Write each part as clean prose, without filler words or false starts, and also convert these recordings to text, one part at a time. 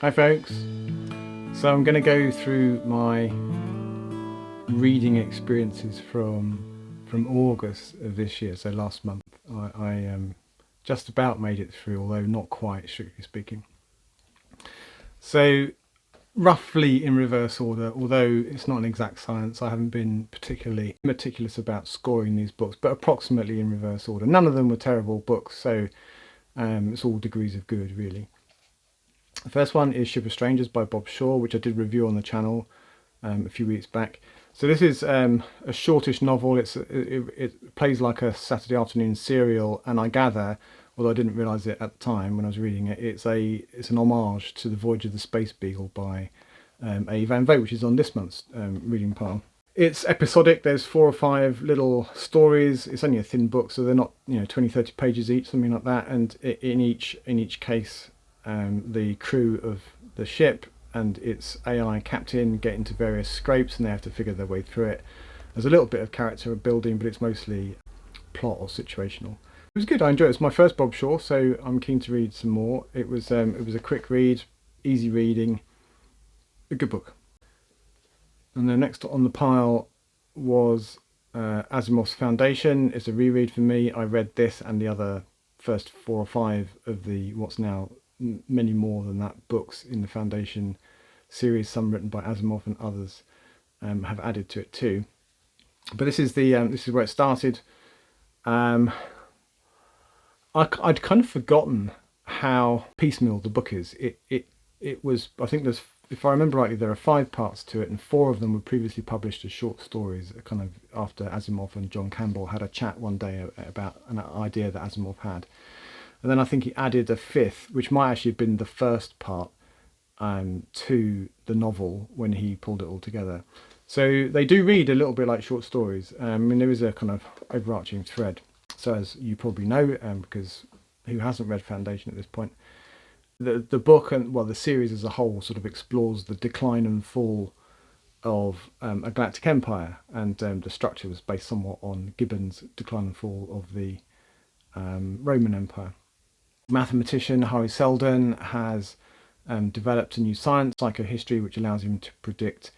Hi folks. So I'm going to go through my reading experiences from August of this year, so last month. I just about made it through, although not quite, strictly speaking. So roughly in reverse order, although it's not an exact science. I haven't been particularly meticulous about scoring these books, but approximately in reverse order. None of them were terrible books, so it's all degrees of good, really. The first one is Ship of Strangers by Bob Shaw, which I did review on the channel a few weeks back. So this is a shortish novel. It plays like a Saturday afternoon serial, and I gather, although I didn't realise it at the time when I was reading it, it's an homage to The Voyage of the Space Beagle by A. Van Vogt, which is on this month's reading pile. It's episodic. There's 4 or 5 little stories. It's only a thin book, so they're not 20, 30 pages each, something like that. And in each case, the crew of the ship and its AI captain get into various scrapes, and they have to figure their way through it. There's a little bit of character building, but it's mostly plot or situational. It was good. I enjoyed it. It's my first Bob Shaw, so I'm keen to read some more. It was a quick read, easy reading, a good book. And then next on the pile was Asimov's Foundation. It's a reread for me. I read this and the other first 4 or 5 of the what's now many more than that books in the Foundation series, some written by Asimov and others have added to it too. But this is where it started. I'd kind of forgotten how piecemeal the book is. It was, I think there's, if I remember rightly, there are 5 parts to it, and 4 of them were previously published as short stories, kind of after Asimov and John Campbell had a chat one day about an idea that Asimov had. And then I think he added a 5th, which might actually have been the first part to the novel when he pulled it all together. So they do read a little bit like short stories. I mean, there is a kind of overarching thread. So as you probably know, because who hasn't read Foundation at this point, the book and the series as a whole sort of explores the decline and fall of a galactic empire, and the structure was based somewhat on Gibbon's Decline and Fall of the Roman Empire. Mathematician Hari Seldon has developed a new science, psychohistory, which allows him to predict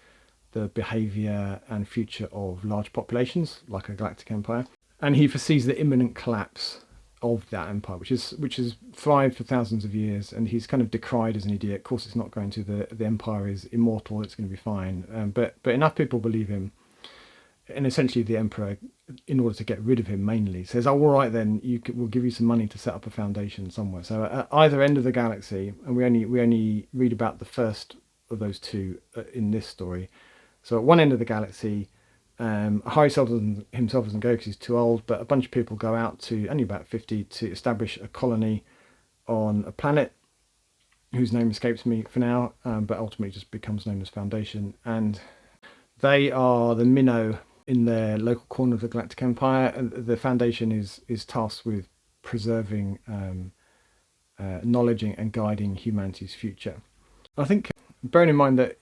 the behaviour and future of large populations, like a galactic empire. And he foresees the imminent collapse of that empire, which has thrived for thousands of years, and he's kind of decried as an idiot. Of course, it's not going to. The empire is immortal; it's going to be fine. But enough people believe him, and essentially the emperor, in order to get rid of him, mainly says, "Oh, all right, then we'll give you some money to set up a foundation somewhere." So at either end of the galaxy, and we only read about the first of those 2 in this story. So at one end of the galaxy, Hari Seldon himself doesn't go because he's too old, but a bunch of people go out to, only about 50, to establish a colony on a planet whose name escapes me for now, but ultimately just becomes known as Foundation. And they are the minnow in their local corner of the Galactic Empire, and the Foundation is tasked with preserving knowledge and guiding humanity's future. I think, bearing in mind that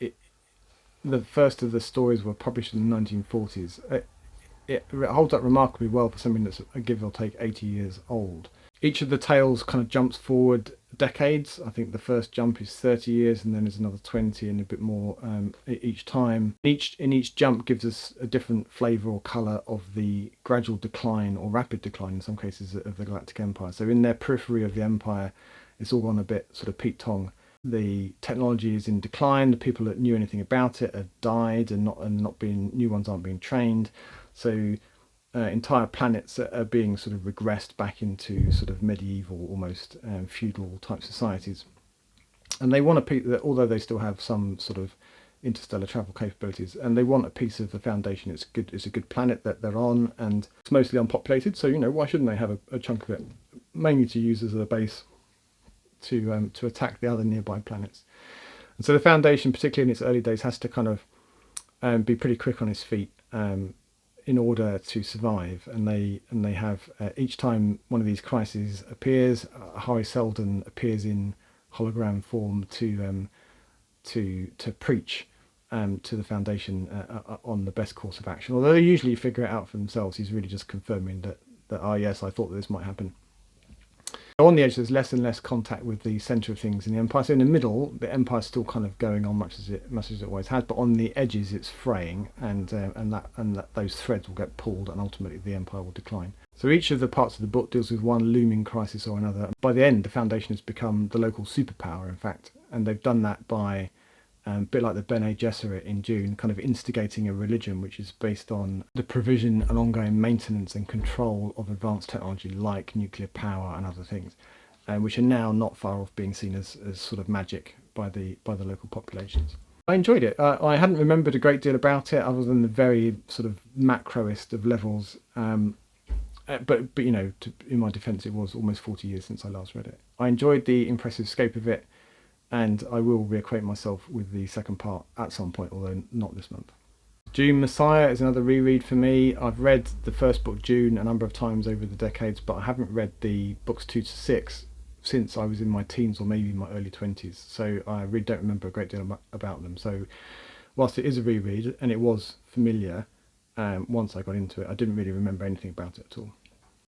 the first of the stories were published in the 1940s, it holds up remarkably well for something that's a give or take 80 years old. Each of the tales kind of jumps forward decades. I think the first jump is 30 years, and then there's another 20 and a bit more each time. Each jump gives us a different flavour or colour of the gradual decline, or rapid decline in some cases, of the Galactic Empire. So in their periphery of the Empire, it's all gone a bit sort of Pete Tong. The technology is in decline. The people that knew anything about it have died, and new ones aren't being trained. So entire planets are being sort of regressed back into sort of medieval, almost feudal type societies. And they want although they still have some sort of interstellar travel capabilities, and they want a piece of the Foundation. It's a good planet that they're on, and it's mostly unpopulated. So why shouldn't they have a chunk of it, mainly to use as a base to attack the other nearby planets. And so the Foundation, particularly in its early days, has to kind of be pretty quick on its feet in order to survive. And they have each time one of these crises appears, Hari Seldon appears in hologram form to preach to the Foundation on the best course of action. Although they usually figure it out for themselves, he's really just confirming that yes, I thought that this might happen. On the edge, there's less and less contact with the centre of things in the Empire. So in the middle, the Empire's still kind of going on much as it always has. But on the edges, it's fraying, and those threads will get pulled, and ultimately the Empire will decline. So each of the parts of the book deals with one looming crisis or another. By the end, the Foundation has become the local superpower, in fact, and they've done that by a bit like the Bene Gesserit in Dune, kind of instigating a religion which is based on the provision and ongoing maintenance and control of advanced technology like nuclear power and other things, which are now not far off being seen as sort of magic by the local populations. I enjoyed it. I hadn't remembered a great deal about it other than the very sort of macroist of levels. But you know, in my defence, it was almost 40 years since I last read it. I enjoyed the impressive scope of it, and I will reacquaint myself with the second part at some point, although not this month. Dune Messiah is another reread for me. I've read the first book, Dune, a number of times over the decades, but I haven't read the books 2 to 6 since I was in my teens or maybe my early 20s, so I really don't remember a great deal about them. So whilst it is a reread, and it was familiar once I got into it, I didn't really remember anything about it at all.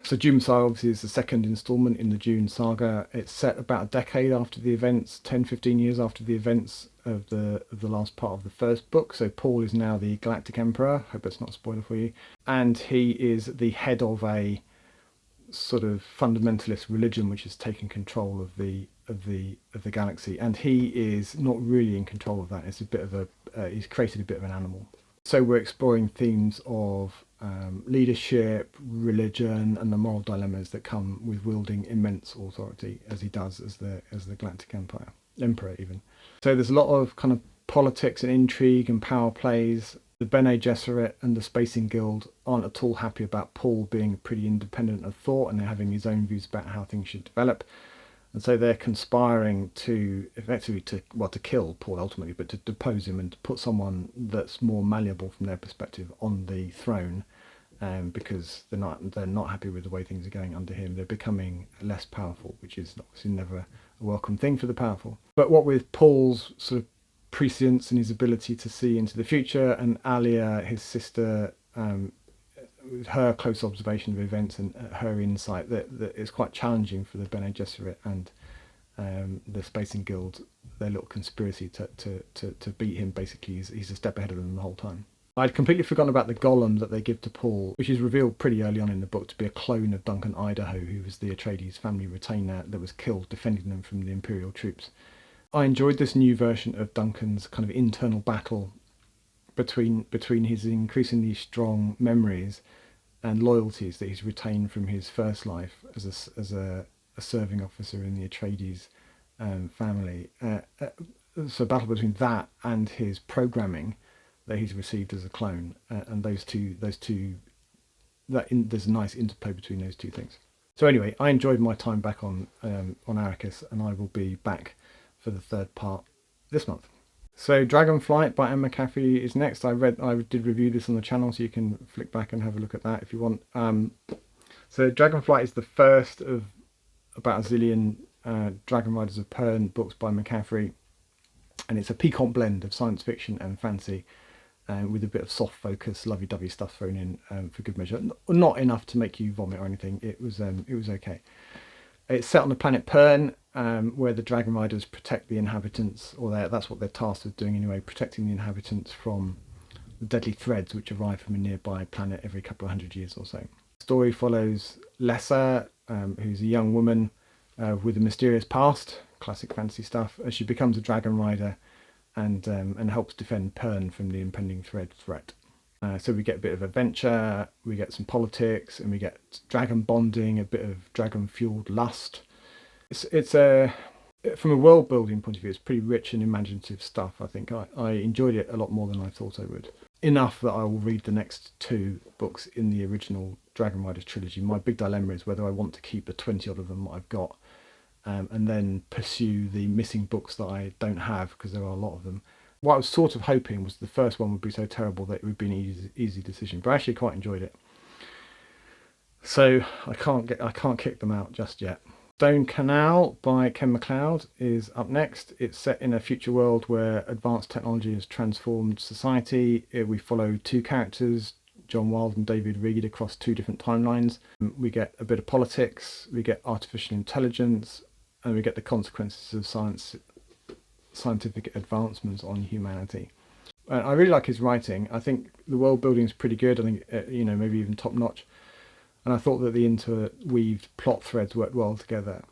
So Dune Messiah obviously is the second instalment in the Dune saga. It's set about a decade after the events, 10-15 years after the events of the last part of the first book. So Paul is now the Galactic Emperor. Hope that's not a spoiler for you. And he is the head of a sort of fundamentalist religion which has taken control of the galaxy. And he is not really in control of that. It's a bit of he's created a bit of an animal. So we're exploring themes of leadership, religion, and the moral dilemmas that come with wielding immense authority, as he does as the Galactic Emperor even. So there's a lot of kind of politics and intrigue and power plays. The Bene Gesserit and the Spacing Guild aren't at all happy about Paul being pretty independent of thought, and they're having his own views about how things should develop. And so they're conspiring to effectively to kill Paul ultimately, but to depose him and to put someone that's more malleable from their perspective on the throne, because they're not happy with the way things are going under him. They're becoming less powerful, which is obviously never a welcome thing for the powerful. But what with Paul's sort of prescience and his ability to see into the future, and Alia, his sister, with her close observation of events and her insight, that it's quite challenging for the Bene Gesserit and the Spacing Guild, their little conspiracy to beat him. Basically, he's a step ahead of them the whole time. I'd completely forgotten about the golem that they give to Paul, which is revealed pretty early on in the book to be a clone of Duncan Idaho, who was the Atreides family retainer that was killed defending them from the Imperial troops. I enjoyed this new version of Duncan's kind of internal battle between his increasingly strong memories and loyalties that he's retained from his first life as a serving officer in the Atreides family. So a battle between that and his programming that he's received as a clone, and there's a nice interplay between those two things. So anyway, I enjoyed my time back on Arrakis, and I will be back for the third part this month. So Dragonflight by Anne McCaffrey is next. I did review this on the channel, so you can flick back and have a look at that if you want. So Dragonflight is the first of about a zillion Dragon Riders of Pern books by McCaffrey, and it's a piquant blend of science fiction and fantasy, with a bit of soft focus, lovey-dovey stuff thrown in for good measure. Not enough to make you vomit or anything. It was okay. It's set on the planet Pern, where the Dragon Riders protect the inhabitants, or that's what they're tasked with doing anyway, protecting the inhabitants from the deadly threads which arrive from a nearby planet every couple of hundred years or so. The story follows Lessa, who's a young woman with a mysterious past, classic fantasy stuff, as she becomes a Dragon Rider and helps defend Pern from the impending threat. So we get a bit of adventure, we get some politics, and we get dragon bonding, a bit of dragon-fueled lust. It's from a world building point of view, it's pretty rich and imaginative stuff. I think I enjoyed it a lot more than I thought I would. Enough that I will read the next two books in the original Dragon Riders trilogy. My big dilemma is whether I want to keep the 20 odd of them that I've got, and then pursue the missing books that I don't have, because there are a lot of them. What I was sort of hoping was the first one would be so terrible that it would be an easy decision, but I actually quite enjoyed it. So I can't kick them out just yet. Stone Canal by Ken MacLeod is up next. It's set in a future world where advanced technology has transformed society. We follow two characters, John Wilde and David Reed across 2 different timelines. We get a bit of politics, we get artificial intelligence, and we get the consequences of scientific advancements on humanity. I really like his writing. I think the world building is pretty good. I think, maybe even top notch. And I thought that the interweaved plot threads worked well together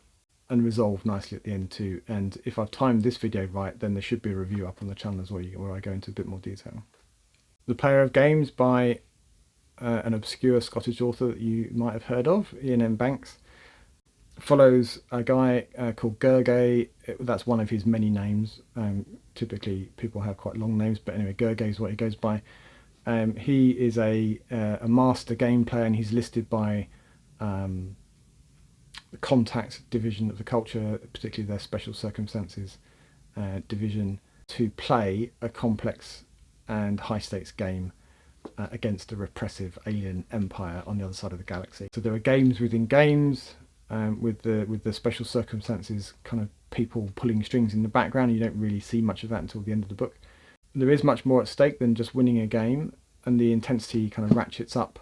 and resolved nicely at the end too. And if I've timed this video right, then there should be a review up on the channel as well, where I go into a bit more detail. The Player of Games by an obscure Scottish author that you might have heard of, Ian M. Banks, follows a guy called Gurgay. That's one of his many names. Typically people have quite long names, but anyway, Gurgay is what he goes by. He is a master game player, and he's listed by the Contact division of the Culture, particularly their Special Circumstances division, to play a complex and high stakes game against a repressive alien empire on the other side of the galaxy. So there are games within games, with the Special Circumstances kind of people pulling strings in the background. You don't really see much of that until the end of the book. There is much more at stake than just winning a game, and the intensity kind of ratchets up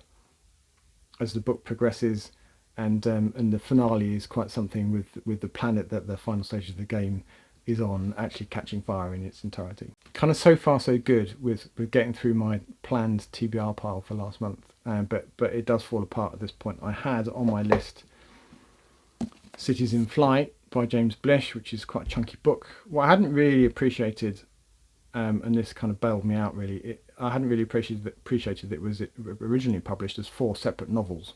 as the book progresses, and the finale is quite something with the planet that the final stage of the game is on actually catching fire in its entirety. Kind of so far so good with getting through my planned TBR pile for last month, but it does fall apart at this point. I had on my list Cities in Flight by James Blish, which is quite a chunky book. What I hadn't really appreciated, and this kind of bailed me out really, I hadn't really appreciated that it was originally published as 4 separate novels.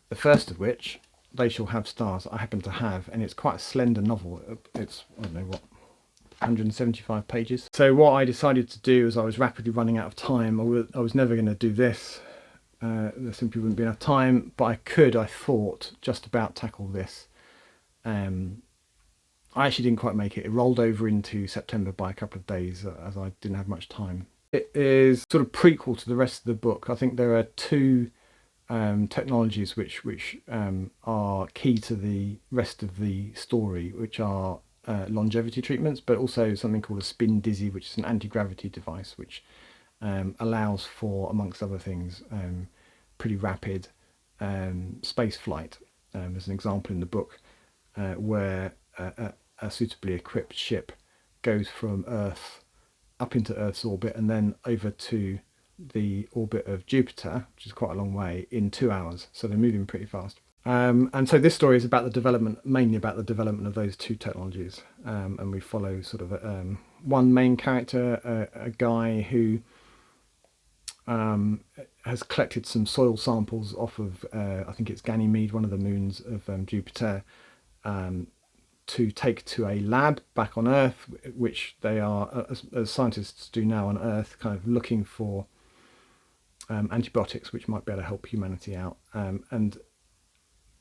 The first of which, They Shall Have Stars, I happen to have, and it's quite a slender novel. It's, I don't know what, 175 pages. So what I decided to do, as I was rapidly running out of time, I was never going to do this. There simply wouldn't be enough time, but I thought, just about tackle this. I actually didn't quite make it. It rolled over into September by a couple of days, as I didn't have much time. It is sort of prequel to the rest of the book. I think there are 2 technologies which are key to the rest of the story, which are longevity treatments, but also something called a spin dizzy, which is an anti-gravity device which allows for, amongst other things, pretty rapid space flight. There's an example in the book where a suitably equipped ship goes from Earth up into Earth's orbit and then over to the orbit of Jupiter, which is quite a long way, in 2 hours. So they're moving pretty fast. And so this story is about the development, mainly about the development of those 2 technologies. And we follow sort of one main character, a guy who has collected some soil samples off of, I think it's Ganymede, one of the moons of Jupiter, to take to a lab back on Earth, which they are, as scientists do now on Earth, kind of looking for antibiotics which might be able to help humanity out. And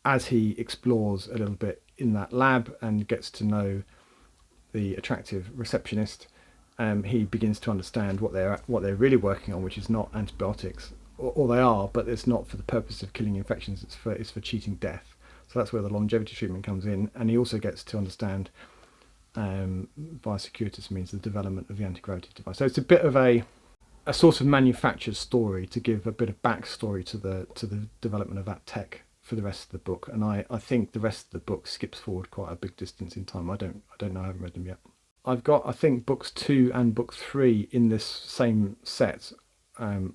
as he explores a little bit in that lab and gets to know the attractive receptionist, he begins to understand what they're really working on, which is not antibiotics, or they are, but it's not for the purpose of killing infections. It's for cheating death. So that's where the longevity treatment comes in, and he also gets to understand, via circuitous means, the development of the anti-gravity device. So it's a bit of a sort of manufactured story to give a bit of backstory to the development of that tech for the rest of the book. And I think the rest of the book skips forward quite a big distance in time. I don't know. I haven't read them yet. I've got, I think, books 2 and book 3 in this same set.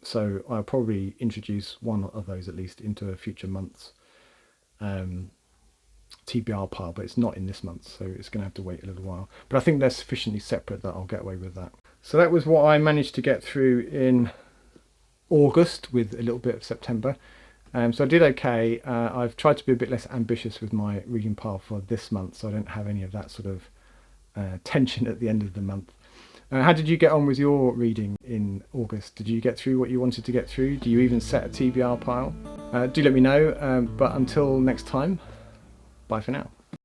So I'll probably introduce one of those at least into a future month's TBR pile, but it's not in this month, so it's going to have to wait a little while. But I think they're sufficiently separate that I'll get away with that. So that was what I managed to get through in August with a little bit of September. So I did okay. I've tried to be a bit less ambitious with my reading pile for this month, so I don't have any of that sort of tension at the end of the month. How did you get on with your reading in August? Did you get through what you wanted to get through? Do you even set a TBR pile? Do let me know, but until next time, bye for now.